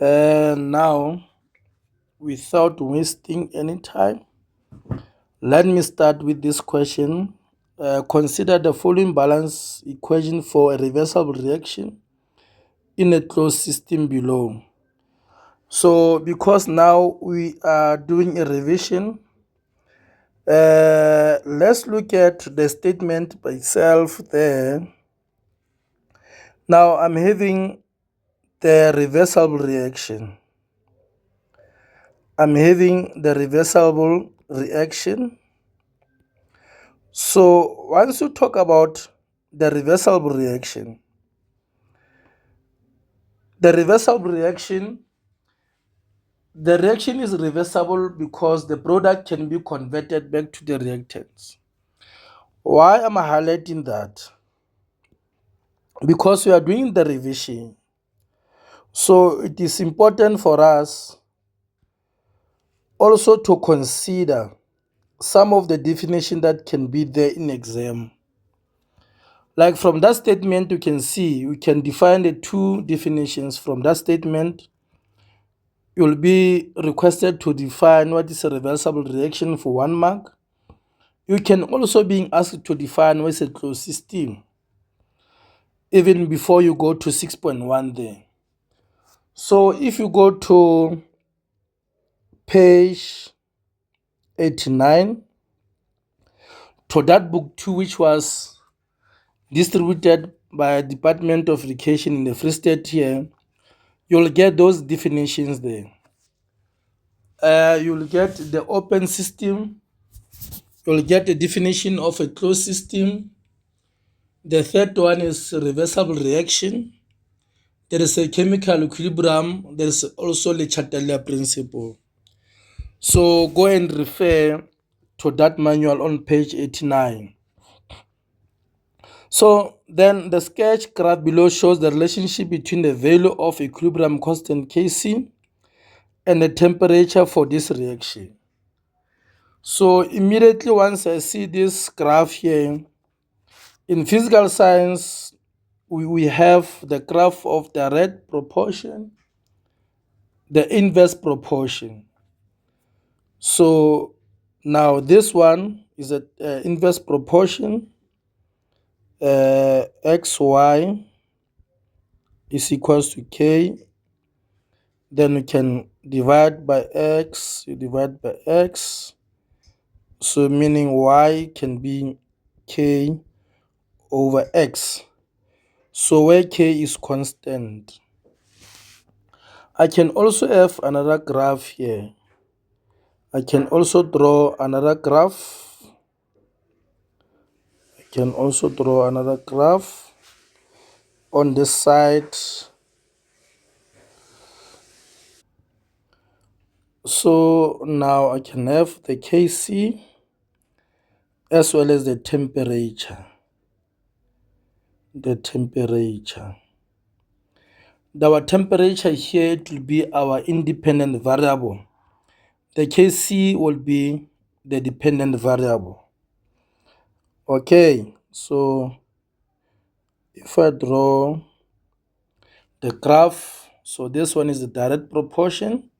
Now, without wasting any time, let me start with this question. Consider the following balance equation for a reversible reaction in a closed system below. So, because now we are doing a revision, let's look at the statement by itself there. Now, I'm having the reversible reaction. I'm having the reversible reaction. So once you talk about the reversible reaction, the reversible reaction, the reaction is reversible because the product can be converted back to the reactants. Why am I highlighting that? Because we are doing the revision. So it is important for us also to consider some of the definition that can be there in exam. Like from that statement, you can see we can define the two definitions from that statement. You'll be requested to define what is a reversible reaction for 1 mark. You can also be asked to define what is a closed system, even before you go to 6.1 there. So if you go to page 89, to that book 2, which was distributed by Department of Education in the Free State here, you'll get those definitions there. You'll get the open system, you'll get a definition of a closed system. The third one is reversible reaction. There is a chemical equilibrium. There is also the Chatelain principle. So go and refer to that manual on page 89. So then the sketch graph below shows the relationship between the value of equilibrium constant Kc and the temperature for this reaction. So immediately once I see this graph here, in physical science, we have the graph of the red proportion, the inverse proportion. So now this one is an inverse proportion, xy is equals to k. Then we can divide by x, you divide by x. So meaning y can be k over x. So where k is constant. I can also have another graph here. I can also draw another graph. I can also draw another graph on this side. So now I can have the Kc as well as the temperature. Our temperature here, it will be our independent variable. The Kc will be the dependent variable. Okay, so if I draw the graph, so this one is the direct proportion.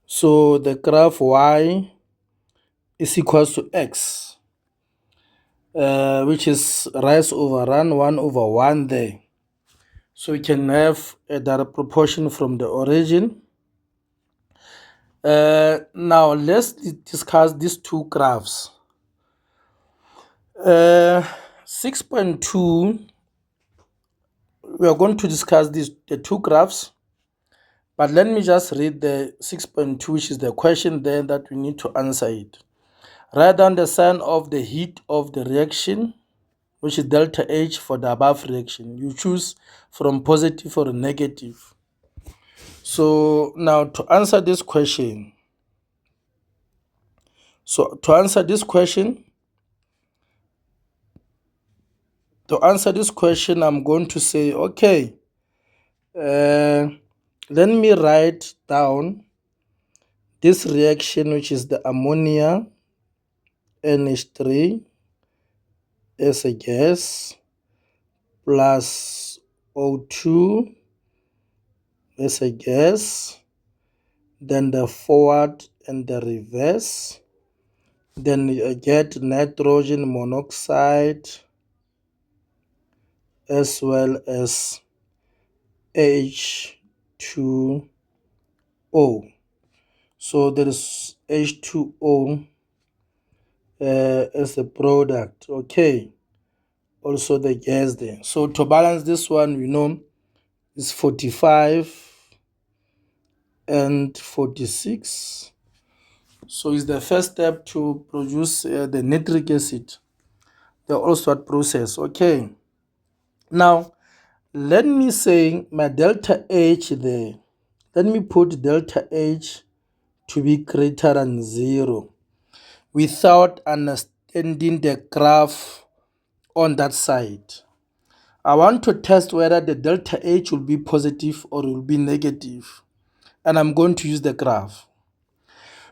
So the graph y is equals to x, which is rise over run 1 over 1 there. So we can have a direct proportion from the origin. Now let's discuss these two graphs. 6.2, we are going to discuss the two graphs, but let me just read the 6.2, which is the question there that we need to answer it. Write down the sign of the heat of the reaction, which is delta H for the above reaction. You choose from positive or negative. So now to answer this question, I'm going to say, okay, let me write down this reaction, which is the ammonia NH3 as a gas plus O2 as a gas, then the forward and the reverse. Then you get nitrogen monoxide as well as H2O. So there is H2O as a product. Okay. Also the gas there. So to balance this one, we know is 45 and 46. So it's the first step to produce the nitric acid, the Allsword process. Okay. Now, let me say my delta H there. Let me put delta H to be greater than 0 without understanding the graph on that side. I want to test whether the delta H will be positive or will be negative. And I'm going to use the graph.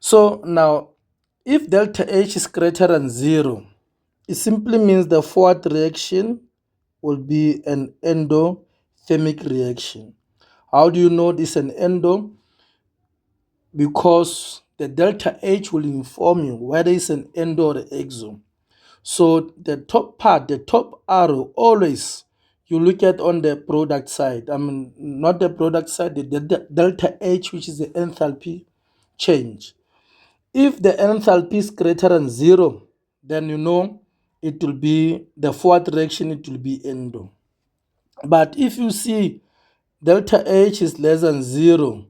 So now, if delta H is greater than 0, it simply means the forward reaction will be an endothermic reaction. How do you know this is an endo? Because the delta H will inform you whether it's an endo or exo. So the top part, the top arrow, always you look at on the product side. I mean, not the product side, the delta H, which is the enthalpy change. If the enthalpy is greater than 0, then you know it will be the forward reaction, it will be endo. But if you see delta H is less than 0,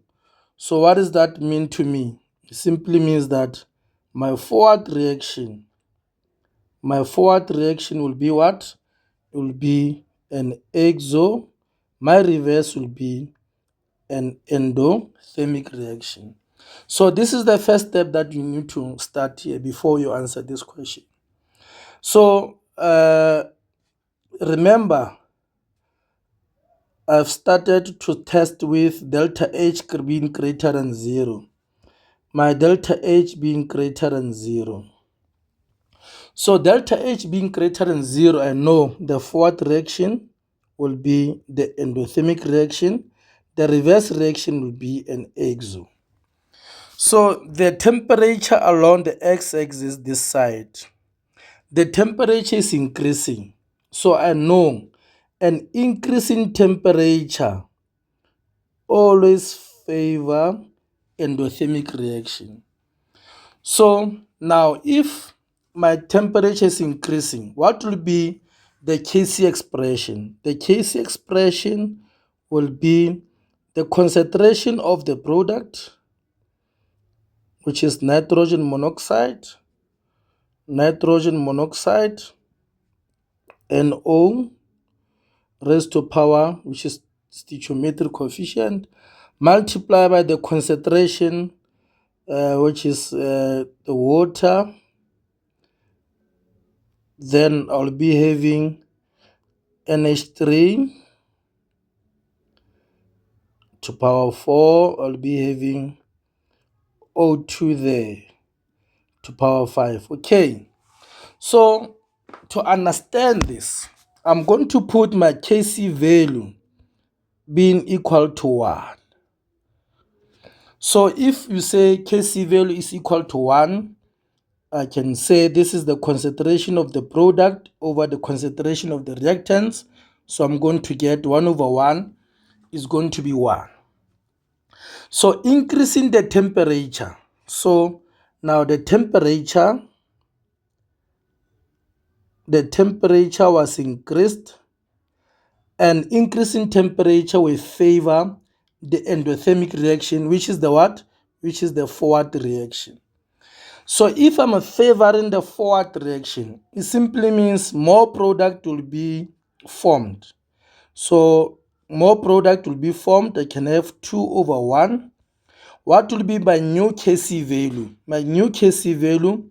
so what does that mean to me? It simply means that my forward reaction will be what? It will be an exo. My reverse will be an endothermic reaction. So this is the first step that you need to start here before you answer this question. So remember, I've started to test with delta H being greater than 0. My delta H being greater than 0. So delta H being greater than 0, I know the forward reaction will be the endothermic reaction. The reverse reaction will be an exo. So the temperature along the x-axis this side, the temperature is increasing. So I know an increase in temperature always favor endothermic reaction. So now if my temperature is increasing, what will be the Kc expression? The Kc expression will be the concentration of the product, which is nitrogen monoxide, NO raised to power, which is stoichiometric coefficient, multiplied by the concentration, which is the water. Then I'll be having NH3 to power 4. I'll be having O2 there to power 5. Okay, so to understand this, I'm going to put my Kc value being equal to 1. So if you say Kc value is equal to 1, I can say this is the concentration of the product over the concentration of the reactants. So I'm going to get 1 over 1 is going to be 1. So increasing the temperature. So now the temperature was increased, and increasing temperature will favor the endothermic reaction, which is the what? Which is the forward reaction. So if I'm favoring the forward reaction, it simply means more product will be formed. So more product will be formed. I can have 2 over 1. What will be my new Kc value? My new Kc value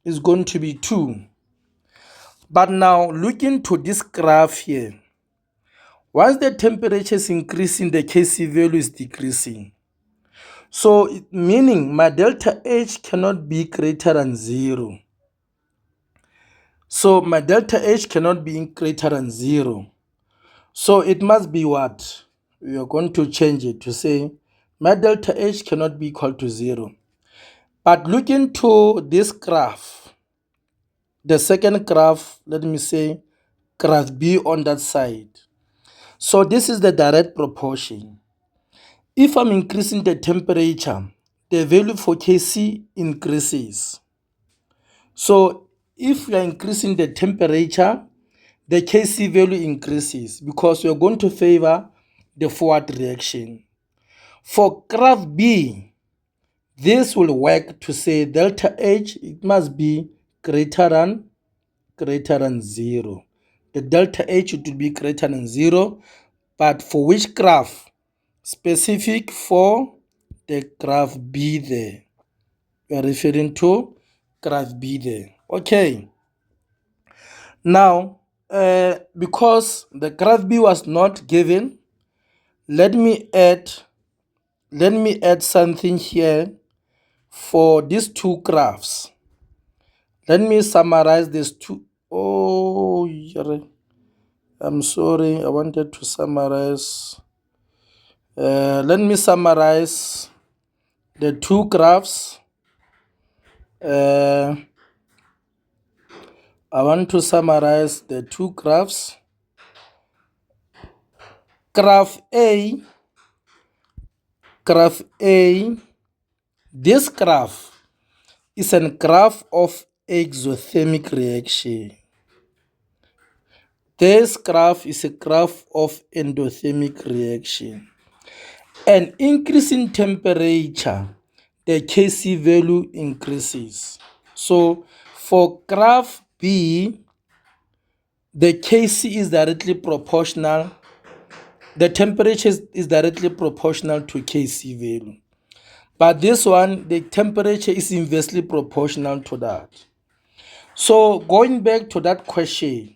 is going to be 2. But now looking to this graph here, once the temperature is increasing, the Kc value is decreasing. So meaning my delta H cannot be greater than 0. So my delta H cannot be greater than 0. So it must be what? we are going to change it to say my delta H cannot be equal to 0. But look into this graph, the second graph, let me say graph B on that side. So this is the direct proportion. If I'm increasing the temperature, the value for Kc increases. So if we are increasing the temperature, the Kc value increases because we are going to favor the forward reaction. For graph B, this will work to say delta H, it must be greater than 0. The delta H would be greater than 0, but for which graph? Specific for the graph B there. We are referring to graph B there. Okay. Now, because the graph B was not given, let me add something here for these two graphs. Let me summarize these two. Oh, I'm sorry. I wanted to summarize. Let me summarize the two graphs. I want to summarize the two graphs. Graph A, this graph is a graph of exothermic reaction. This graph is a graph of endothermic reaction. An increase in temperature, the Kc value increases. So for graph B, the Kc is directly proportional. The temperature is directly proportional to Kc value. But this one, the temperature is inversely proportional to that. So going back to that question,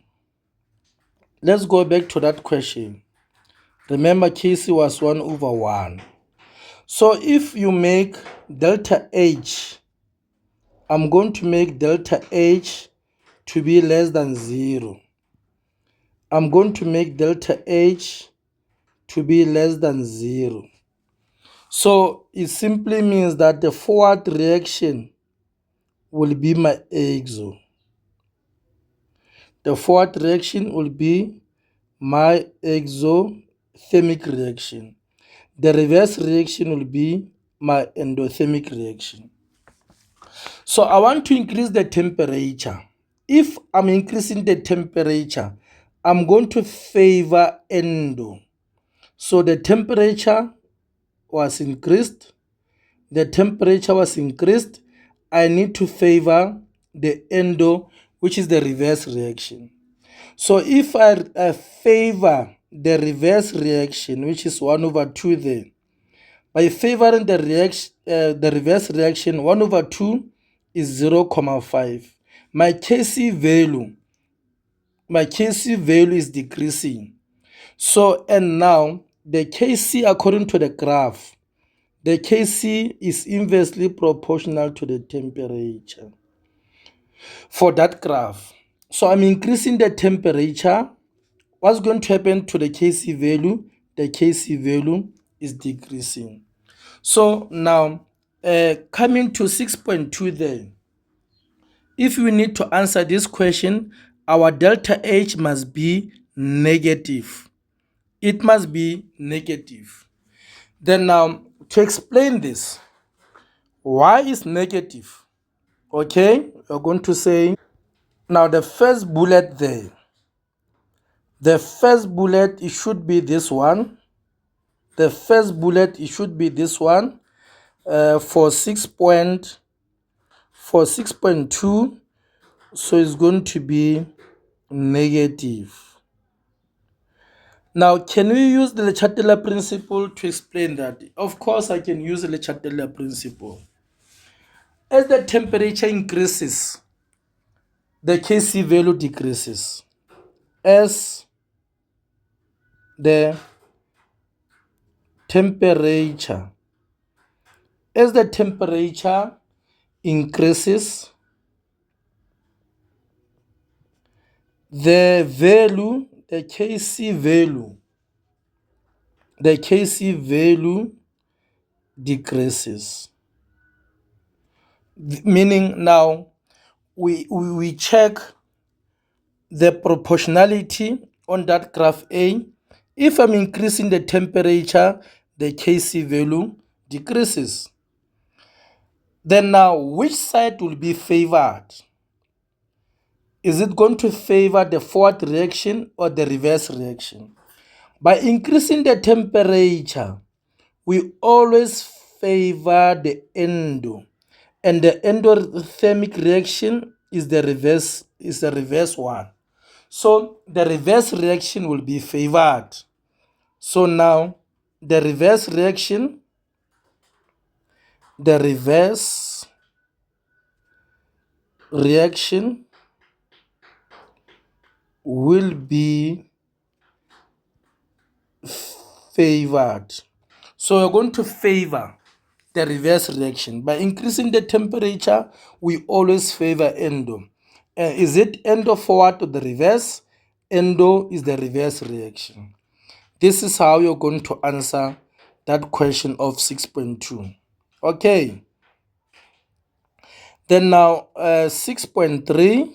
let's go back to that question. Remember, Kc was 1 over 1. So if you make delta H, I'm going to make delta H to be less than 0. I'm going to make delta H to be less than 0. So it simply means that the forward reaction will be my exo. The forward reaction will be my exothermic reaction. The reverse reaction will be my endothermic reaction. So I want to increase the temperature. If I'm increasing the temperature, I'm going to favor endo. So the temperature was increased. I need to favor the endo, which is the reverse reaction. So if I favor the reverse reaction, which is 1 over 2 there, by favoring the reverse reaction, 1 over 2 is 0.5. My Kc value is decreasing. So, and now the Kc, according to the graph, the Kc is inversely proportional to the temperature for that graph. So I'm increasing the temperature. What's going to happen to the Kc value? The Kc value is decreasing. So now, coming to 6.2 there, if we need to answer this question, our delta H must be negative. It must be negative. Then now, to explain this, why is negative? Okay, we're going to say, now the first bullet there, it should be this one. The first bullet, it should be this one. For 6.2, so it's going to be negative. Now, can we use the Le Chatelain principle to explain that? Of course, I can use the Le Chatelain principle. As the temperature increases, the Kc value decreases. As the temperature increases, the Kc value the Kc value decreases. Meaning now we check the proportionality on that graph A. If I'm increasing the temperature, the Kc value decreases. Then now, which side will be favored? Is it going to favor the forward reaction or the reverse reaction? By increasing the temperature, we always favor the endo, and the endothermic reaction is the reverse one. So the reverse reaction will be favored. So now the reverse reaction will be favored. So we're going to favor the reverse reaction. By increasing the temperature, we always favor endo. Is it endo forward or the reverse? Endo is the reverse reaction. This is how you're going to answer that question of 6.2. Okay. Then now 6.3.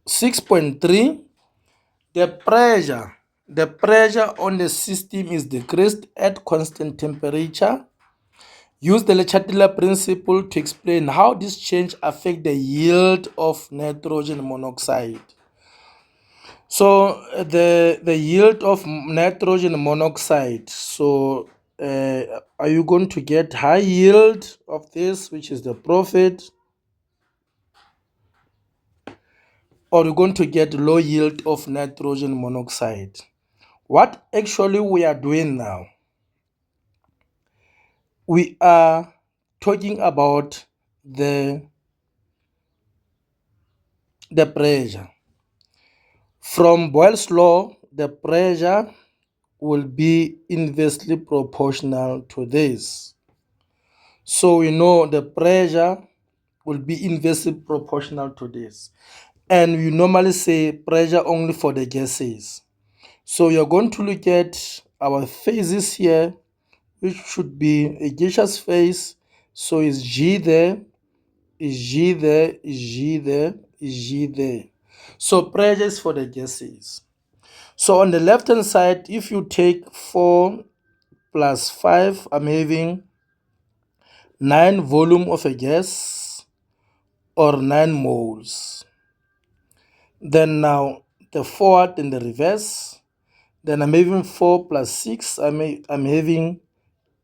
6.3, the pressure on the system is decreased at constant temperature. Use the Le Chatelain principle to explain how this change affects the yield of nitrogen monoxide. So the yield of nitrogen monoxide. So are you going to get high yield of this, which is the profit, or you're going to get low yield of nitrogen monoxide? What actually we are doing now, we are talking about the pressure. From Boyle's law, the pressure will be inversely proportional to this. So we know the pressure will be inversely proportional to this. And we normally say pressure only for the gases. So you're going to look at our phases here, which should be a gaseous phase. So is G there, is G there, is G there, is G there. So pressure is for the gases. So on the left hand side, if you take 4 plus 5, I'm having 9 volume of a gas or 9 moles. Then now the forward and the reverse. Then I'm having 4 plus 6, I'm having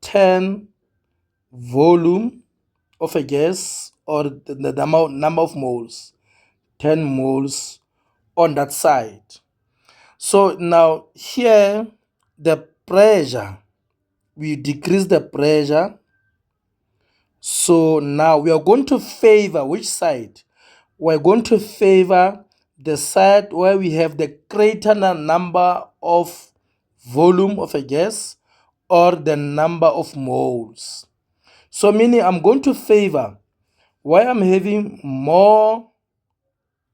10 volume of a gas or the number of moles, 10 moles on that side. So now here the pressure, we decrease the pressure. So now we are going to favor which side? We're going to favor the side where we have the greater number of volume of a gas or the number of moles. So meaning I'm going to favor where I'm having more,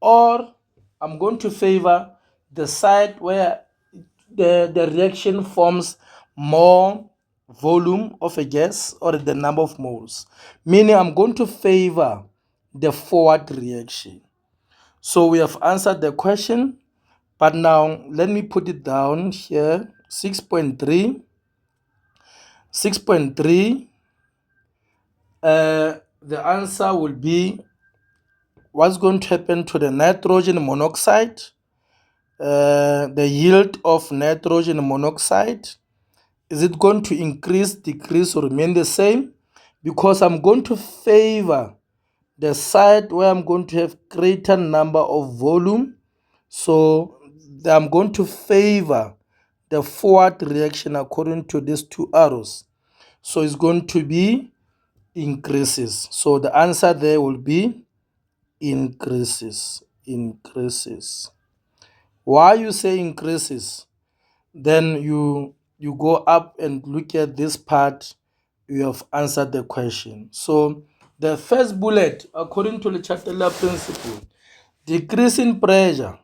or I'm going to favor the side where the reaction forms more volume of a gas or the number of moles. Meaning I'm going to favor the forward reaction. So we have answered the question, but now let me put it down here. 6.3. 6.3. The answer will be what's going to happen to the nitrogen monoxide. The yield of nitrogen monoxide, is it going to increase, decrease, or remain the same? Because I'm going to favor the side where I'm going to have greater number of volume. So I'm going to favor the forward reaction according to these two arrows. So it's going to be increases. So the answer there will be increases. Increases. Why you say increases? Then you go up and look at this part. You have answered the question. So the first bullet, according to the Chatelain principle, decrease in pressure.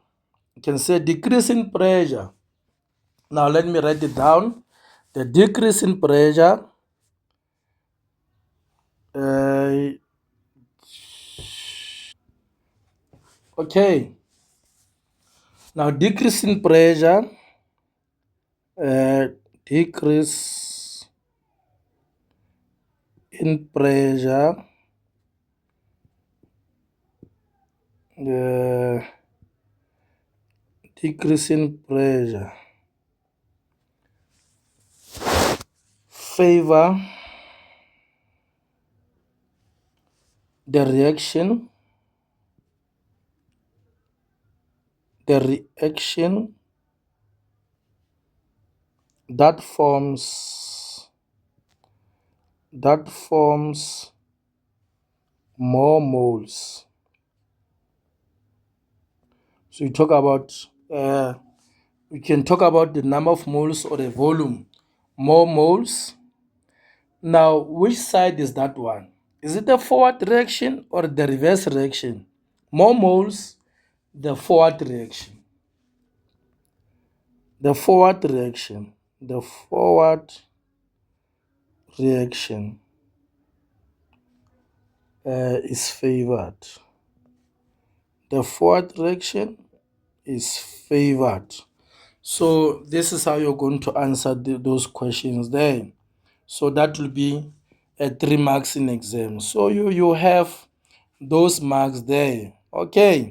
You can say decrease in pressure Now let me write it down. The decrease in pressure uh, okay. Now decrease in pressure, uh, decrease in pressure, uh, decrease in pressure favor the reaction that forms more moles. So uh, we can talk about the number of moles or the volume, more moles. Now, which side is that one? Is it the forward reaction or the reverse reaction? More moles, the forward reaction. The forward reaction. The forward reaction is favored. The forward reaction is favored. So this is how you're going to answer those questions there. So that will be 3 marks in exam. So you have those marks there. Okay.